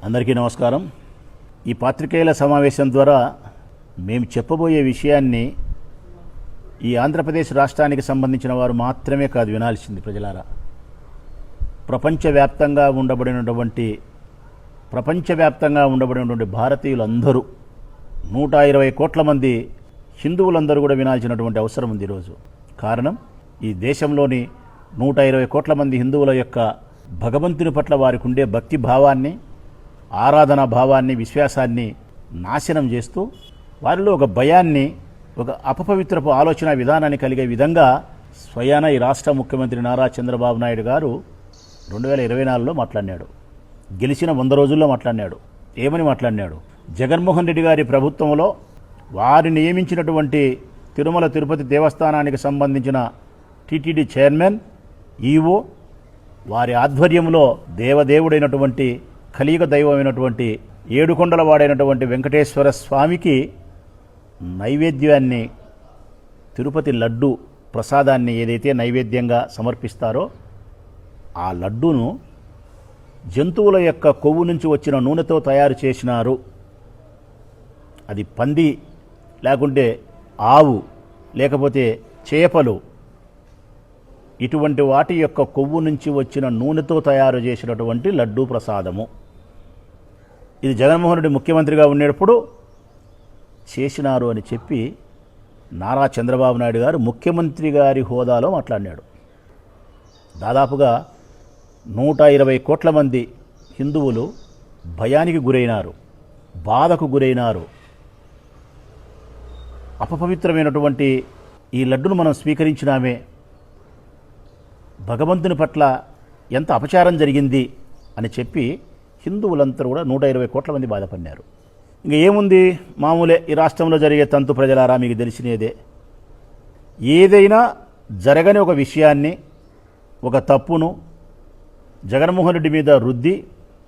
అందరికీ నమస్కారం. ఈ పాత్రికేయుల సమావేశం ద్వారా మేము చెప్పబోయే విషయాన్ని ఈ ఆంధ్రప్రదేశ్ రాష్ట్రానికి సంబంధించిన వారు మాత్రమే కాదు వినాల్సింది. ప్రజలారా, ప్రపంచవ్యాప్తంగా ఉండబడినటువంటి భారతీయులందరూ 120 కోట్ల మంది హిందువులందరూ కూడా వినాల్సినటువంటి అవసరం ఉంది ఈరోజు. కారణం, ఈ దేశంలోని 120 కోట్ల మంది హిందువుల యొక్క భగవంతుని పట్ల వారికి ఉండే భక్తి భావాన్ని, ఆరాధనా భావాన్ని, విశ్వాసాన్ని నాశనం చేస్తూ వారిలో ఒక భయాన్ని, ఒక అపపవిత్రపు ఆలోచన విధానాన్ని కలిగే విధంగా స్వయాన ఈ రాష్ట్ర ముఖ్యమంత్రి నారా చంద్రబాబు నాయుడు గారు 2024లో మాట్లాడినాడు. గెలిచిన 100 రోజుల్లో మాట్లాడినాడు. ఏమని మాట్లాడినాడు? జగన్మోహన్ రెడ్డి గారి ప్రభుత్వంలో వారి నియమించినటువంటి తిరుమల తిరుపతి దేవస్థానానికి సంబంధించిన టీటీడీ చైర్మన్, ఈవో, వారి ఆధ్వర్యంలో దేవదేవుడైనటువంటి కలియుగ దైవమైనటువంటి ఏడుకొండల వాడైనటువంటి వెంకటేశ్వర స్వామికి నైవేద్యాన్ని, తిరుపతి లడ్డు ప్రసాదాన్ని ఏదైతే నైవేద్యంగా సమర్పిస్తారో ఆ లడ్డూను జంతువుల యొక్క కొవ్వు నుంచి వచ్చిన నూనెతో తయారు చేసినారు. అది పంది, లేకుంటే ఆవు, లేకపోతే చేపలు, ఇటువంటి వాటి యొక్క కొవ్వు నుంచి వచ్చిన నూనెతో తయారు చేసినటువంటి లడ్డూ ప్రసాదము. ఇది జగన్మోహన్ రెడ్డి ముఖ్యమంత్రిగా ఉండేటప్పుడు చేసినారు అని చెప్పి నారా చంద్రబాబు నాయుడు గారు ముఖ్యమంత్రి గారి హోదాలో మాట్లాడినాడు. దాదాపుగా 120 కోట్ల మంది హిందువులు భయానికి గురైనారు, బాధకు గురైనారు. అపపవిత్రమైనటువంటి ఈ లడ్డును మనం స్వీకరించినామే, భగవంతుని పట్ల ఎంత అపచారం జరిగింది అని చెప్పి హిందువులంతా కూడా 120 కోట్ల మంది బాధపడినారు. ఇంకా ఏముంది, మామూలే ఈ రాష్ట్రంలో జరిగే తంతు. ప్రజలారా, మీకు తెలిసినదే. ఏదైనా జరగని ఒక విషయాన్ని, ఒక తప్పును జగన్మోహన్ రెడ్డి మీద రుద్ది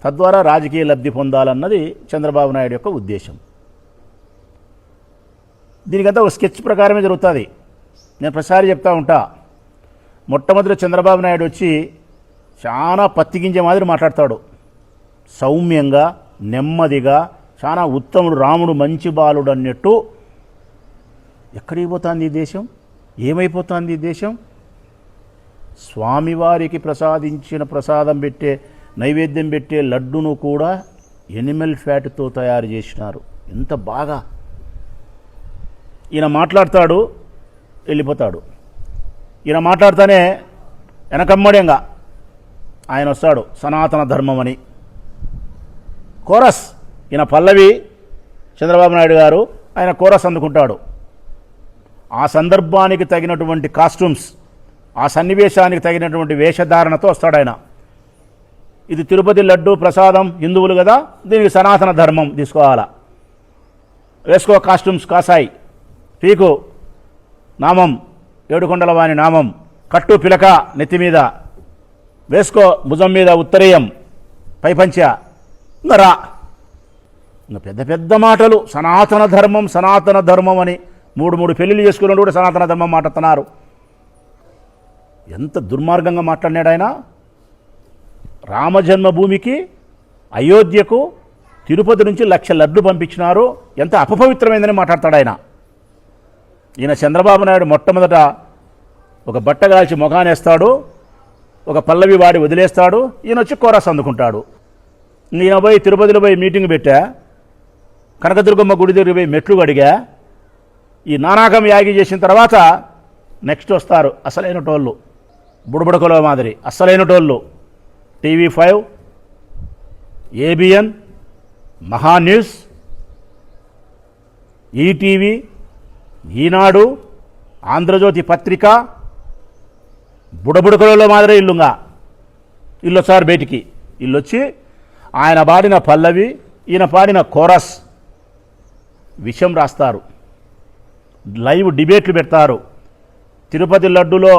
తద్వారా రాజకీయ లబ్ధి పొందాలన్నది చంద్రబాబు నాయుడు యొక్క ఉద్దేశం. దీనికంతా ఒక స్కెచ్ ప్రకారమే జరుగుతుంది. నేను ప్రతిసారి చెప్తా ఉంటా, మొట్టమొదటి చంద్రబాబు నాయుడు వచ్చి చాలా పత్తిగింజ మాదిరి మాట్లాడతాడు. సౌమ్యంగా, నెమ్మదిగా, చాలా ఉత్తముడు, రాముడు మంచి బాలుడు అన్నట్టు. ఎక్కడికి పోతుంది ఈ దేశం? ఏమైపోతుంది ఈ దేశం? స్వామివారికి ప్రసాదించిన ప్రసాదం పెట్టే, నైవేద్యం పెట్టే లడ్డును కూడా ఎనిమల్ ఫ్యాట్తో తయారు చేసినారు. ఎంత బాగా ఈయన మాట్లాడతాడు, వెళ్ళిపోతాడు. ఈయన మాట్లాడుతూనే వెనకమ్మడంగా ఆయన వస్తాడు, సనాతన ధర్మం అని. కోరస్, ఈయన పల్లవి, చంద్రబాబు నాయుడు గారు ఆయన కోరస్ అందుకుంటాడు. ఆ సందర్భానికి తగినటువంటి కాస్ట్యూమ్స్, ఆ సన్నివేశానికి తగినటువంటి వేషధారణతో వస్తాడు ఆయన. ఇది తిరుపతి లడ్డు ప్రసాదం, హిందువులు కదా, దీనికి సనాతన ధర్మం తీసుకోవాలా, వేసుకో కాస్ట్యూమ్స్ కాసాయి, పీకు నామం, ఏడుకొండల వాని నామం, కట్టు పిలక నెత్తి మీద వేసుకో, భుజం మీద ఉత్తరీయం, పైపంచ, ఇంకా రా. ఇంకా పెద్ద పెద్ద మాటలు, సనాతన ధర్మం, సనాతన ధర్మం అని 3 పెళ్లిళ్ళు చేసుకున్నాడు కూడా సనాతన ధర్మం మాట్లాడుతున్నారు. ఎంత దుర్మార్గంగా మాట్లాడినాడు ఆయన. రామజన్మభూమికి, అయోధ్యకు, తిరుపతి నుంచి 1,00,000 లడ్లు పంపించినారు, ఎంత అపపవిత్రమైందని మాట్లాడతాడు ఆయన. ఈయన చంద్రబాబు నాయుడు మొట్టమొదట ఒక బట్టగాల్చి మొఖానేస్తాడు, ఒక పల్లవి వాడి వదిలేస్తాడు, ఈయన వచ్చి కోరస్ అందుకుంటాడు. ఈయన పోయి తిరుపతిలో పోయి మీటింగ్ పెట్టా, కనకదుర్గమ్మ గుడి దగ్గర పోయి మెట్లు అడిగా. ఈ నానాకం యాగి చేసిన తర్వాత నెక్స్ట్ వస్తారు అసలైన టోళ్ళు, బుడబుడకలో మాదిరి అసలైన టోళ్ళు. TV5, ABN, మహాన్యూస్, ఈటీవీ, ఈనాడు, ఆంధ్రజ్యోతి పత్రిక, బుడబుడకలలో మాదిరి ఇల్లుగా ఇల్లొచ్చారు బయటికి. ఇల్లొచ్చి ఆయన పాడిన పల్లవి, ఈయన పాడిన కోరస్ విషయం రాస్తారు, లైవ్ డిబేట్లు పెడతారు. తిరుపతి లడ్డులో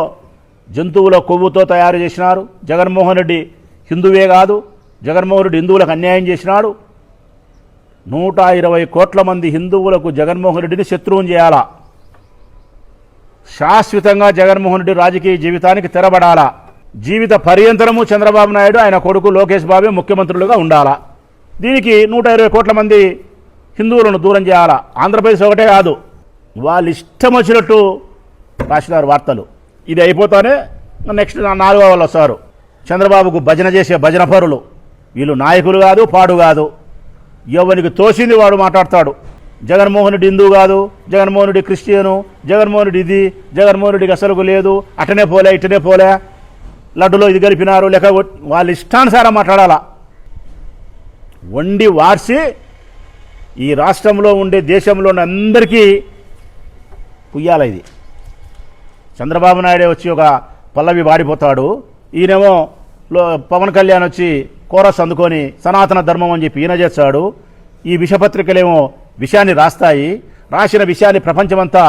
జంతువుల కొవ్వుతో తయారు చేసినారు. జగన్మోహన్ రెడ్డి హిందువే కాదు, జగన్మోహన్ రెడ్డి హిందువులకు అన్యాయం చేసినాడు. 120 కోట్ల మంది హిందువులకు జగన్మోహన్ రెడ్డిని శత్రువుని చేయాలా, శాశ్వతంగా జగన్మోహన్ రెడ్డి రాజకీయ జీవితానికి తెరబడాలా. జీవిత పర్యంతరము చంద్రబాబు నాయుడు ఆయన కొడుకు లోకేష్ బాబే ముఖ్యమంత్రులుగా ఉండాలా. దీనికి 120 కోట్ల మంది హిందువులను దూరం చేయాలా. ఆంధ్రప్రదేశ్ ఒకటే కాదు, వాళ్ళు ఇష్టం వచ్చినట్టు రాసినారు వార్తలు. ఇది అయిపోతానే నెక్స్ట్ 4వ వాళ్ళు వస్తారు. చంద్రబాబుకు భజన చేసే భజన పరులు వీళ్ళు. నాయకులు కాదు, పాడు కాదు, ఎవరికి తోసింది వాడు మాట్లాడతాడు. జగన్మోహన్ రెడ్డి హిందూ కాదు, జగన్మోహన్ రెడ్డి క్రిస్టియను, జగన్మోహన్ రెడ్డి ఇది, జగన్మోహన్ రెడ్డికి అసలుకు లేదు, అటనే పోలే ఇటనే పోలే, లడ్డులో ఇది కలిపినారు, లేక వాళ్ళ ఇష్టానుసారం మాట్లాడాలా. వండి వార్చి ఈ రాష్ట్రంలో ఉండే దేశంలో ఉన్న అందరికీ పుయ్యాల. ఇది చంద్రబాబు నాయుడే వచ్చి ఒక పల్లవి వాడిపోతాడు, ఈయనేమో పవన్ కళ్యాణ్ వచ్చి కోరస్ అందుకొని సనాతన ధర్మం అని చెప్పి ఈయన చేస్తాడు. ఈ విషపత్రికలేమో విషయాన్ని రాస్తాయి, రాసిన విషయాన్ని ప్రపంచమంతా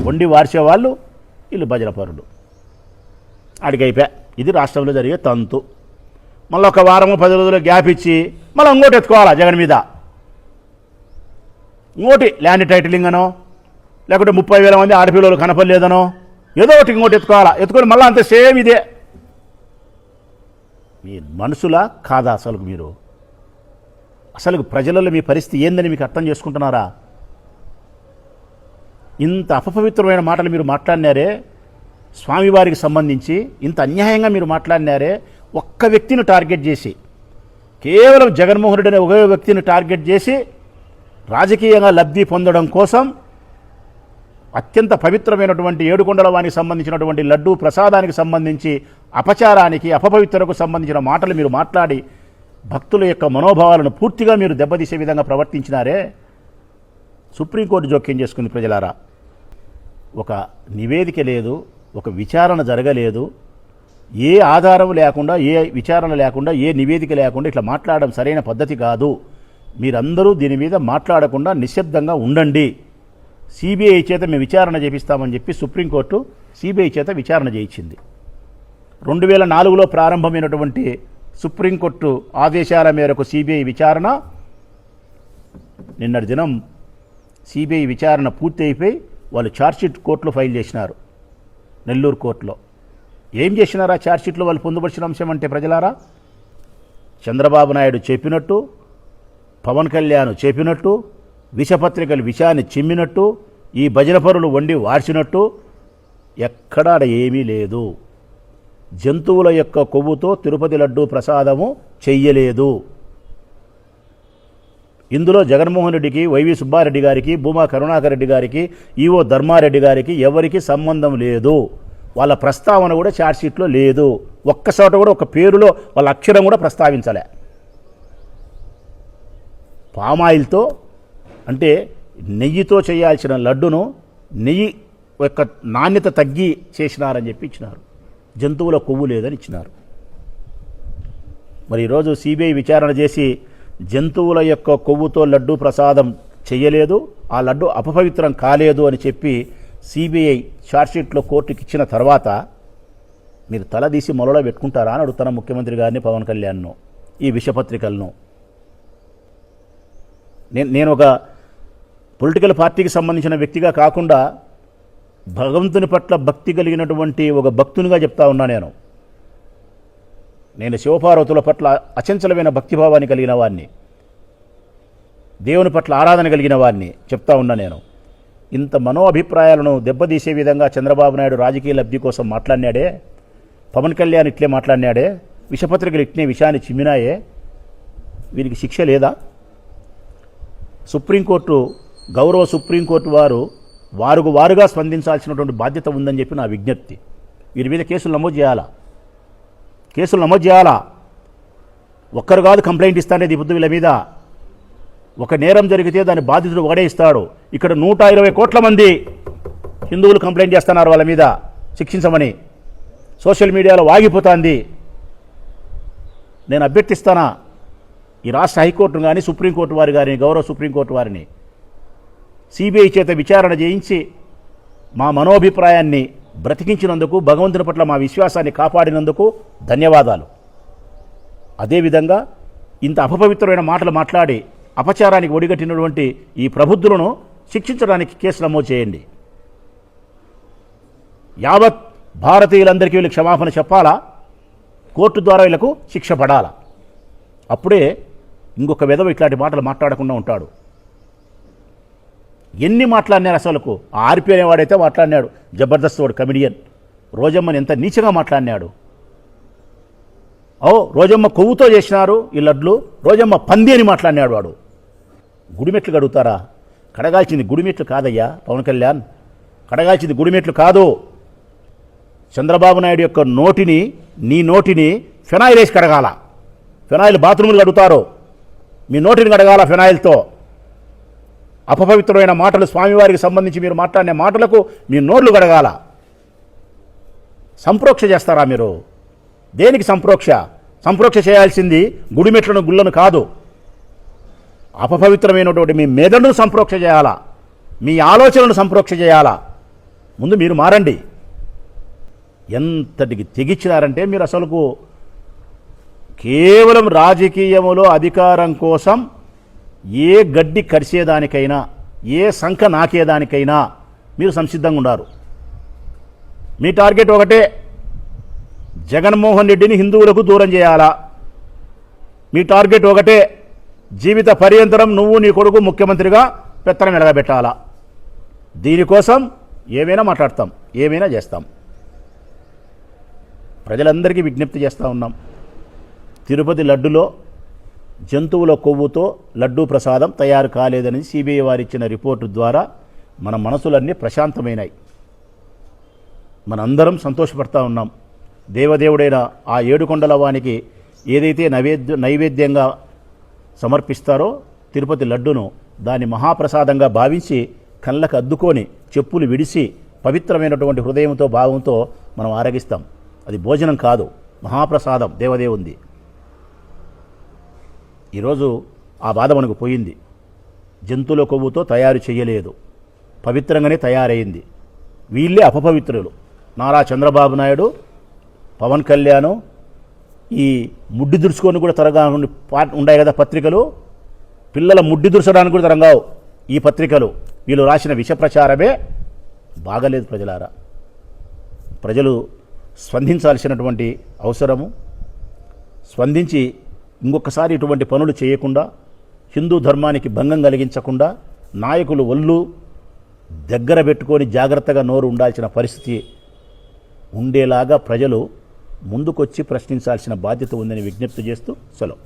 వండి వార్చేవాళ్ళు వీళ్ళు భజన పరులు. అడిగైపోయా. ఇది రాష్ట్రంలో జరిగే తంతు. మళ్ళీ ఒక వారము 10 రోజులు గ్యాప్ ఇచ్చి మళ్ళీ ఇంకోటి ఎత్తుకోవాలా జగన్ మీద. ఇంకోటి ల్యాండ్ టైటిలింగ్ అనో, లేకుంటే 30,000 మంది ఆడపిల్లలు కనపడలేదనో, ఏదో ఒకటి ఇంకోటి ఎత్తుకోవాలా. ఎత్తుకొని మళ్ళీ అంతే సేమ్ ఇదే. మీ మనుషులా కాదా అసలు? మీరు అసలు ప్రజలలో మీ పరిస్థితి ఏందని మీకు అర్థం చేసుకుంటున్నారా? ఇంత అపవిత్రమైన మాటలు మీరు మాట్లాడినారే, స్వామివారికి సంబంధించి ఇంత అన్యాయంగా మీరు మాట్లాడినారే, ఒక్క వ్యక్తిని టార్గెట్ చేసి, కేవలం జగన్మోహన్ రెడ్డి అనే ఒకే వ్యక్తిని టార్గెట్ చేసి రాజకీయంగా లబ్ధి పొందడం కోసం అత్యంత పవిత్రమైనటువంటి ఏడుకొండల వానికి సంబంధించినటువంటి లడ్డూ ప్రసాదానికి సంబంధించి అపచారానికి, అపవిత్రకు సంబంధించిన మాటలు మీరు మాట్లాడి భక్తుల యొక్క మనోభావాలను పూర్తిగా మీరు దెబ్బతీసే విధంగా ప్రవర్తించినారే. సుప్రీంకోర్టు జోక్యం చేసుకుంది. ప్రజలారా, ఒక నివేదిక లేదు, ఒక విచారణ జరగలేదు, ఏ ఆధారం లేకుండా, ఏ విచారణ లేకుండా, ఏ నివేదిక లేకుండా ఇట్లా మాట్లాడడం సరైన పద్ధతి కాదు. మీరందరూ దీని మీద మాట్లాడకుండా నిశ్శబ్దంగా ఉండండి. సిబిఐ చేత మేము విచారణ చేపిస్తామని చెప్పి సుప్రీంకోర్టు సిబిఐ చేత విచారణ చేయించింది. 2004లో ప్రారంభమైనటువంటి సుప్రీంకోర్టు ఆదేశాల మేరకు సిబిఐ విచారణ నిన్నటి దినం సిబిఐ విచారణ పూర్తి అయిపోయి వాళ్ళు ఛార్జ్షీట్ కోర్టులో ఫైల్ చేసినారు, నెల్లూరు కోర్టులో. ఏం చేసినారా ఛార్జ్షీట్లో వాళ్ళు పొందుపరిచిన అంశం అంటే, ప్రజలారా, చంద్రబాబు నాయుడు చెప్పినట్టు, పవన్ కళ్యాణ్ చెప్పినట్టు, విషపత్రికలు విషయాన్ని చిమ్మినట్టు, ఈ భజన పరులు వండి వార్చినట్టు ఎక్కడా ఏమీ లేదు. జంతువుల యొక్క కొవ్వుతో తిరుపతి లడ్డూ ప్రసాదము చెయ్యలేదు. ఇందులో జగన్మోహన్ రెడ్డికి, వైవి సుబ్బారెడ్డి గారికి, భూమా కరుణాకర్ రెడ్డి గారికి, ఈవో ధర్మారెడ్డి గారికి ఎవరికి సంబంధం లేదు. వాళ్ళ ప్రస్తావన కూడా ఛార్జ్షీట్లో లేదు. ఒక్కసారి కూడా ఒక పేరులో వాళ్ళ అక్షరం కూడా ప్రస్తావించలే. పామాయిల్తో అంటే నెయ్యితో చేయాల్సిన లడ్డును నెయ్యి యొక్క నాణ్యత తగ్గి చేసినారని చెప్పి ఇచ్చినారు. జంతువుల కొవ్వు లేదని ఇచ్చినారు. మరి ఈరోజు సిబిఐ విచారణ చేసి జంతువుల యొక్క కొవ్వుతో లడ్డూ ప్రసాదం చెయ్యలేదు, ఆ లడ్డు అపవిత్రం కాలేదు అని చెప్పి సిబిఐ ఛార్జ్షీట్లో కోర్టుకి ఇచ్చిన తర్వాత మీరు తలదీసి మొలలో పెట్టుకుంటారా అని అడుగుతున్న ముఖ్యమంత్రి గారిని, పవన్ కళ్యాణ్ను, ఈ విషపత్రికలను. నేను ఒక పొలిటికల్ పార్టీకి సంబంధించిన వ్యక్తిగా కాకుండా భగవంతుని పట్ల భక్తి కలిగినటువంటి ఒక భక్తునిగా చెప్తా ఉన్నా. నేను శివపార్వతుల పట్ల అచంచలమైన భక్తిభావాన్ని కలిగిన వాడిని, దేవుని పట్ల ఆరాధన కలిగిన వాడిని చెప్తా ఉన్నా. నేను ఇంత మనో అభిప్రాయాలను దెబ్బతీసే విధంగా చంద్రబాబు నాయుడు రాజకీయ లబ్ధి కోసం మాట్లాడినాడే, పవన్ కళ్యాణ్ ఇట్లే మాట్లాడినాడే, విషపత్రికలు ఇట్లే విషయాన్ని చిమ్మినాయే, వీరికి శిక్ష లేదా? సుప్రీంకోర్టు, గౌరవ సుప్రీంకోర్టు వారుగా స్పందించాల్సినటువంటి బాధ్యత ఉందని చెప్పి నా విజ్ఞప్తి. వీరి మీద కేసులు నమోదు చేయాలా. ఒక్కరు కాదు కంప్లైంట్ ఇస్తానేది పొద్దు వీళ్ళ మీద. ఒక నేరం జరిగితే దాని బాధితుడు ఒకడే ఇస్తాడు. ఇక్కడ 120 కోట్ల మంది హిందువులు కంప్లైంట్ చేస్తున్నారు వాళ్ళ మీద శిక్షించమని. సోషల్ మీడియాలో వాగిపోతుంది. నేను అభ్యర్థిస్తానా ఈ రాష్ట్ర హైకోర్టును కానీ, సుప్రీంకోర్టు వారి గారిని, గౌరవ సుప్రీంకోర్టు వారిని, సిబిఐ చేత విచారణ చేయించి మా మనోభిప్రాయాన్ని బ్రతికించినందుకు, భగవంతుని పట్ల మా విశ్వాసాన్ని కాపాడినందుకు ధన్యవాదాలు. అదేవిధంగా ఇంత అపవిత్రమైన మాటలు మాట్లాడి అపచారానికి ఒడిగట్టినటువంటి ఈ ప్రబుద్ధులను శిక్షించడానికి కేసు నమోదు చేయండి. యావత్ భారతీయులందరికీ వీళ్ళకి క్షమాపణ చెప్పాలా, కోర్టు ద్వారా వీళ్ళకు శిక్ష పడాలా. అప్పుడే ఇంకొక విధవ ఇట్లాంటి మాటలు మాట్లాడకుండా ఉంటాడు. ఎన్ని మాట్లాడినారు అసలుకు. ఆర్పి అనేవాడైతే మాట్లాడినాడు, జబర్దస్త్ వాడు కమిడియన్. రోజమ్మని ఎంత నీచగా మాట్లాడినాడు. రోజమ్మ కొవ్వుతో చేసినారు ఈ లడ్లు, రోజమ్మ పంది అని మాట్లాడినాడు వాడు. గుడిమెట్లు కడుగుతారా? కడగాల్సింది గుడిమెట్లు కాదయ్యా పవన్ కళ్యాణ్, కడగాల్సింది గుడిమెట్లు కాదు. చంద్రబాబు నాయుడు యొక్క నోటిని, నీ నోటిని ఫెనాయిల్ వేసి కడగాల. ఫెనాయిల్ బాత్రూములు కడుగుతారు, మీ నోటిని కడగాల ఫెనాయిల్తో. అపవిత్రమైన మాటలు స్వామివారికి సంబంధించి మీరు మాట్లాడిన మాటలకు మీ నోర్లు కడగాల. సంప్రోక్ష చేస్తారా మీరు? దేనికి సంప్రోక్ష? సంప్రోక్ష చేయాల్సింది గుడిమెట్లను గుళ్ళను కాదు. అపవిత్రమైనటువంటి మీ మెదడును సంప్రోక్ష చేయాలా, మీ ఆలోచనలను సంప్రోక్ష చేయాలా. ముందు మీరు మారండి. ఎంతటికి తెగిచ్చినారంటే మీరు అసలుకు కేవలం రాజకీయములో అధికారం కోసం ఏ గడ్డి కరిసేదానికైనా, ఏ సంఖ నాకేదానికైనా మీరు సంసిద్ధంగా ఉన్నారు. మీ టార్గెట్ ఒకటే, జగన్మోహన్ రెడ్డిని హిందువులకు దూరం చేయాలా. మీ టార్గెట్ ఒకటే, జీవిత పర్యంతరం నువ్వు నీ కొడుకు ముఖ్యమంత్రిగా పెత్తనం ఎలగబెట్టాలా. దీనికోసం ఏమైనా మాట్లాడతాం, ఏమైనా చేస్తాం. ప్రజలందరికీ విజ్ఞప్తి చేస్తూ ఉన్నాం. తిరుపతి లడ్డులో జంతువుల కొవ్వుతో లడ్డూ ప్రసాదం తయారు కాలేదని సిబిఐ వారు ఇచ్చిన రిపోర్టు ద్వారా మన మనసులన్నీ ప్రశాంతమైనాయి. మనందరం సంతోషపడతా ఉన్నాం. దేవదేవుడైన ఆ ఏడుకొండల వానికి ఏదైతే నైవేద్యంగా సమర్పిస్తారో తిరుపతి లడ్డును, దాన్ని మహాప్రసాదంగా భావించి కళ్ళకు అద్దుకొని చెప్పులు విడిసి పవిత్రమైనటువంటి హృదయంతో భావంతో మనం ఆరగిస్తాం. అది భోజనం కాదు, మహాప్రసాదం దేవదేవుంది. ఈరోజు ఆ బాధ మనకు పోయింది. జంతువుల కొవ్వుతో తయారు చేయలేదు, పవిత్రంగానే తయారైంది. వీళ్ళే అపపవిత్రులు. నారా చంద్రబాబు నాయుడు, పవన్ కళ్యాణ్ ఈ ముడ్డి దురుచుకొని కూడా తరగా ఉన్నాయి కదా పత్రికలు. పిల్లల ముడ్డి దురచడానికి కూడా తరంగావు ఈ పత్రికలు. వీళ్ళు రాసిన విష ప్రచారమే బాగలేదు. ప్రజలారా, ప్రజలు స్పందించాల్సినటువంటి అవసరము. స్పందించి ఇంకొకసారి ఇటువంటి పనులు చేయకుండా, హిందూ ధర్మానికి భంగం కలిగించకుండా నాయకులు ఒళ్ళు దగ్గర పెట్టుకొని జాగ్రత్తగా నోరు ఉండాల్సిన పరిస్థితి ఉండేలాగా ప్రజలు ముందుకొచ్చి ప్రశ్నించాల్సిన బాధ్యత ఉందని విజ్ఞప్తి చేస్తూ సెలవు.